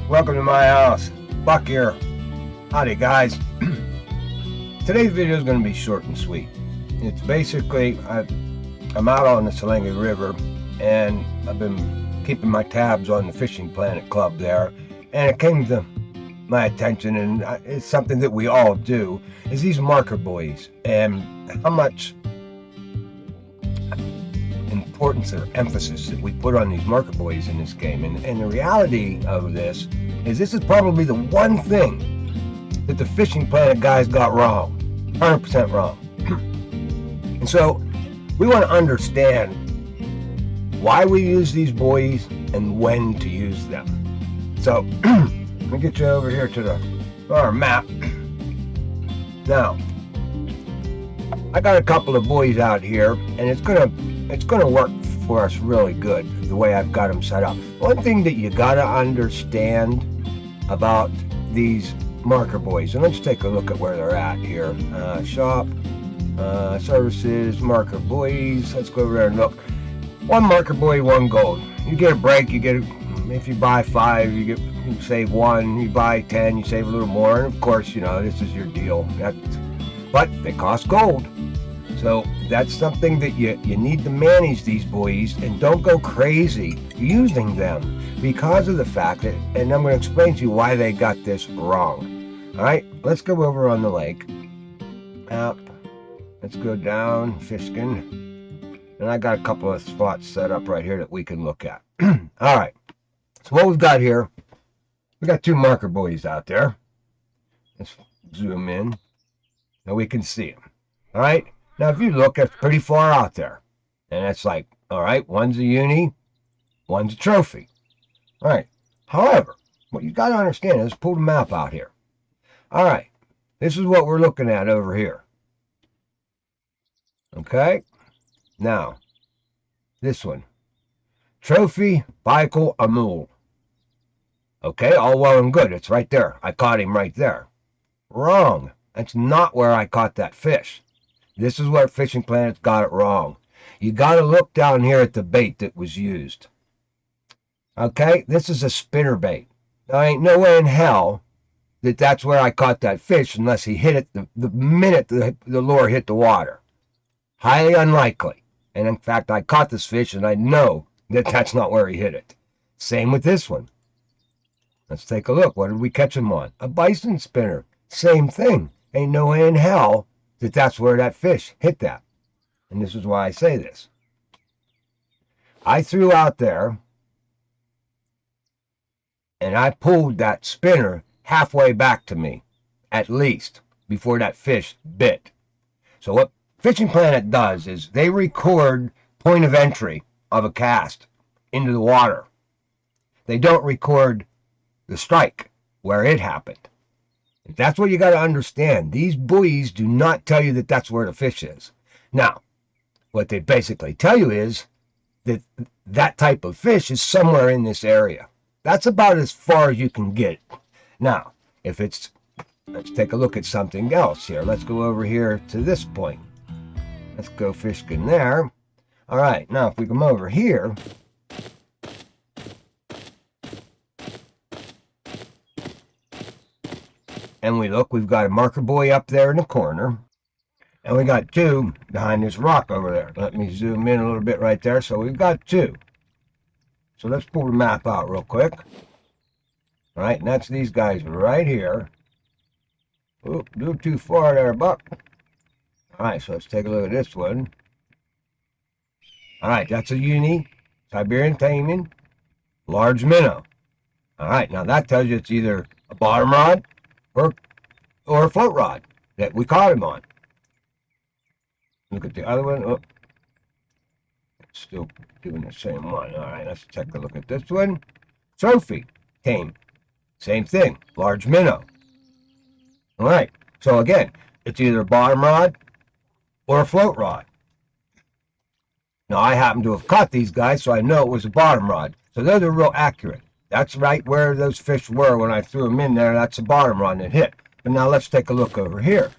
Welcome to my house. Buck here. Howdy guys. Today's video is going to be short and sweet. It's basically, I'm out on the Salangi River and I've been keeping my tabs on the Fishing Planet Club there, and it came to my attention, and it's something that we all do, is these marker buoys and how much importance or emphasis that we put on these marker buoys in this game. And the reality of this is probably the one thing that the Fishing Planet guys got wrong, 100% wrong. And so we want to understand why we use these buoys and when to use them. So let me get you over here to our map. Now, I got a couple of buoys out here, and it's gonna work for us really good the way I've got them set up. One thing that you gotta understand about these marker buoys, and let's take a look at where they're at here. Shop, services, marker buoys. Let's go over there and look. One marker buoy, one gold. You get a break. You get, if you buy 5, you save 1. You buy 10, you save a little more. And of course, you know, this is your deal. But they cost gold. So that's something that you need to manage these buoys, and don't go crazy using them because of the fact that, and I'm going to explain to you why they got this wrong. All right, let's go over on the lake. Up, let's go down, Fishkin, and I got a couple of spots set up right here that we can look at. All right, so what we've got here, we got 2 marker buoys out there. Let's zoom in, and we can see them. All right. Now, if you look, that's pretty far out there. And that's like, all right, one's a uni, one's a trophy. All right. However, what you got to understand is, pull the map out here. All right. This is what we're looking at over here. Okay. Now, this one. Trophy Baikal Amul. Okay, all well and good. It's right there. I caught him right there. Wrong. That's not where I caught that fish. This is where Fishing Planet's got it wrong. You got to look down here at the bait that was used. Okay, this is a spinner bait. There ain't no way in hell that that's where I caught that fish unless he hit it the minute the lure hit the water. Highly unlikely. And in fact, I caught this fish and I know that that's not where he hit it. Same with this one. Let's take a look. What did we catch him on? A bison spinner. Same thing. Ain't no way in hell that's where that fish hit that. And this is why I say this. I threw out there and I pulled that spinner halfway back to me, at least, before that fish bit. So what Fishing Planet does is they record point of entry of a cast into the water. They don't record the strike where it happened. That's what you got to understand. These buoys do not tell you that that's where the fish is. Now, what they basically tell you is that that type of fish is somewhere in this area. That's about as far as you can get. Now, if it's, let's take a look at something else here. Let's go over here to this point. Let's go fishing there. All right, now if we come over here, and we look, we've got a marker buoy up there in the corner. And we got 2 behind this rock over there. Let me zoom in a little bit right there. So we've got 2. So let's pull the map out real quick. All right, and that's these guys right here. Oop, do too far there, Buck. All right, so let's take a look at this one. All right, that's a uni, Siberian taming, large minnow. All right, now that tells you it's either a bottom rod or a float rod that we caught him on. Look at the other one. Oh, it's still doing the same one. All right, let's take a look at this one. Trophy tame. Same thing. Large minnow. All right. So again, it's either a bottom rod or a float rod. Now I happen to have caught these guys, so I know it was a bottom rod. So those are real accurate. That's right where those fish were when I threw them in there. That's the bottom rod that hit. But now let's take a look over here.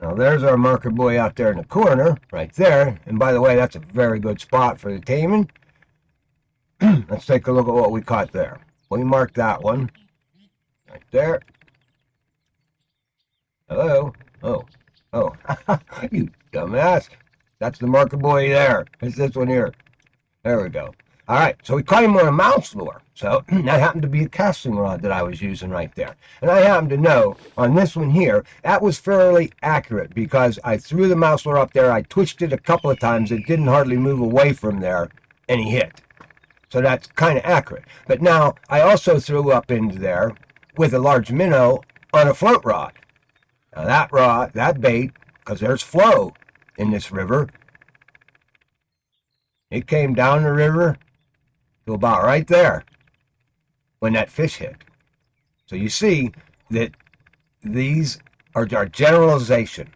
Now there's our marker buoy out there in the corner, right there. And by the way, that's a very good spot for the taming. Let's take a look at what we caught there. We marked that one right there. Hello? Oh, oh, you dumbass. That's the marker buoy there. It's this one here. There we go. All right, so we caught him on a mouse lure. So that happened to be a casting rod that I was using right there. And I happen to know on this one here, that was fairly accurate because I threw the mouse lure up there. I twitched it a couple of times. It didn't hardly move away from there, and he hit. So that's kind of accurate. But now I also threw up into there with a large minnow on a float rod. Now that rod, that bait, because there's flow in this river, it came down the river to about right there when that fish hit. So you see that these are our generalization.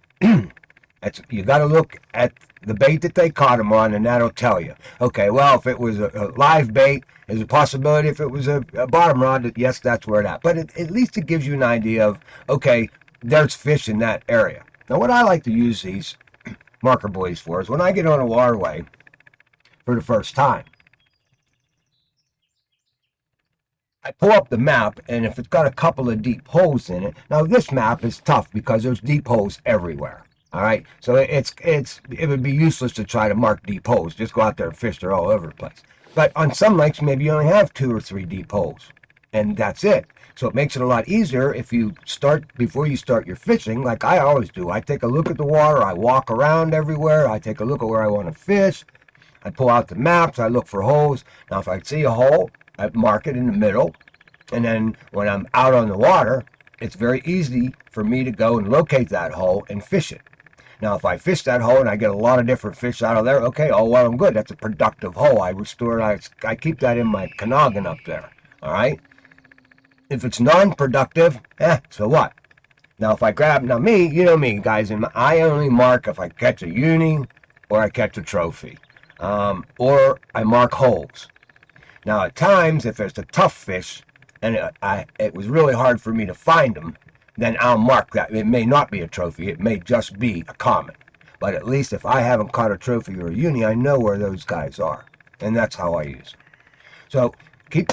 You got to look at the bait that they caught them on, and that'll tell you. Okay, well, if it was a live bait, there's a possibility. If it was a bottom rod, yes, that's where it at. But at least it gives you an idea of, okay, there's fish in that area. Now, what I like to use these marker buoys for is when I get on a waterway for the first time, I pull up the map, and if it's got a couple of deep holes in it, now this map is tough because there's deep holes everywhere. All right, so it would be useless to try to mark deep holes. Just go out there and fish; they're all over the place. But on some lakes, maybe you only have 2 or 3 deep holes, and that's it. So it makes it a lot easier if you start before you start your fishing, like I always do. I take a look at the water, I walk around everywhere, I take a look at where I want to fish, I pull out the maps, I look for holes. Now, if I see a hole, I mark it in the middle, and then when I'm out on the water, it's very easy for me to go and locate that hole and fish it. Now, if I fish that hole and I get a lot of different fish out of there, okay, oh, well, I'm good. That's a productive hole. I keep that in my canoggin up there, all right? If it's non-productive, so what? Now, if I grab, now me, you know me, guys, I only mark if I catch a uni or I catch a trophy, or I mark holes. Now, at times, if it's a tough fish, and it was really hard for me to find them, then I'll mark that. It may not be a trophy. It may just be a common. But at least if I haven't caught a trophy or a uni, I know where those guys are. And that's how I use it. So keep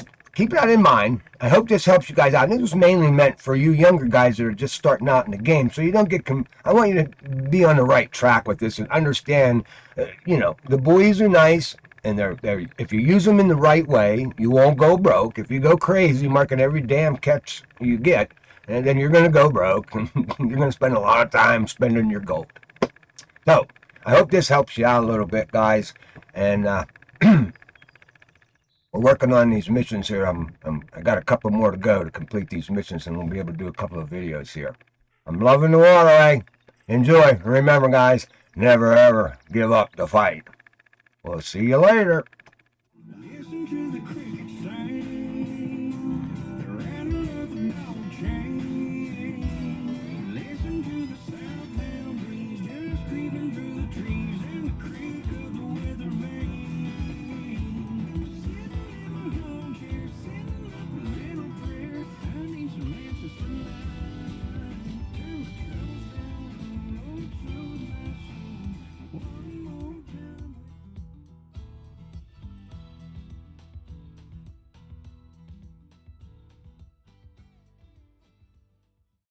that in mind. I hope this helps you guys out. And this was mainly meant for you younger guys that are just starting out in the game. So you don't get, I want you to be on the right track with this and understand, the buoys are nice. And they're if you use them in the right way, you won't go broke. If you go crazy marking every damn catch you get, and then you're going to go broke. You're going to spend a lot of time spending your gold. So I hope this helps you out a little bit, guys. And we're working on these missions here. I got a couple more to go to complete these missions, and we'll be able to do a couple of videos here. I'm loving the waterway. Enjoy. Remember, guys, never ever give up the fight. We'll see you later.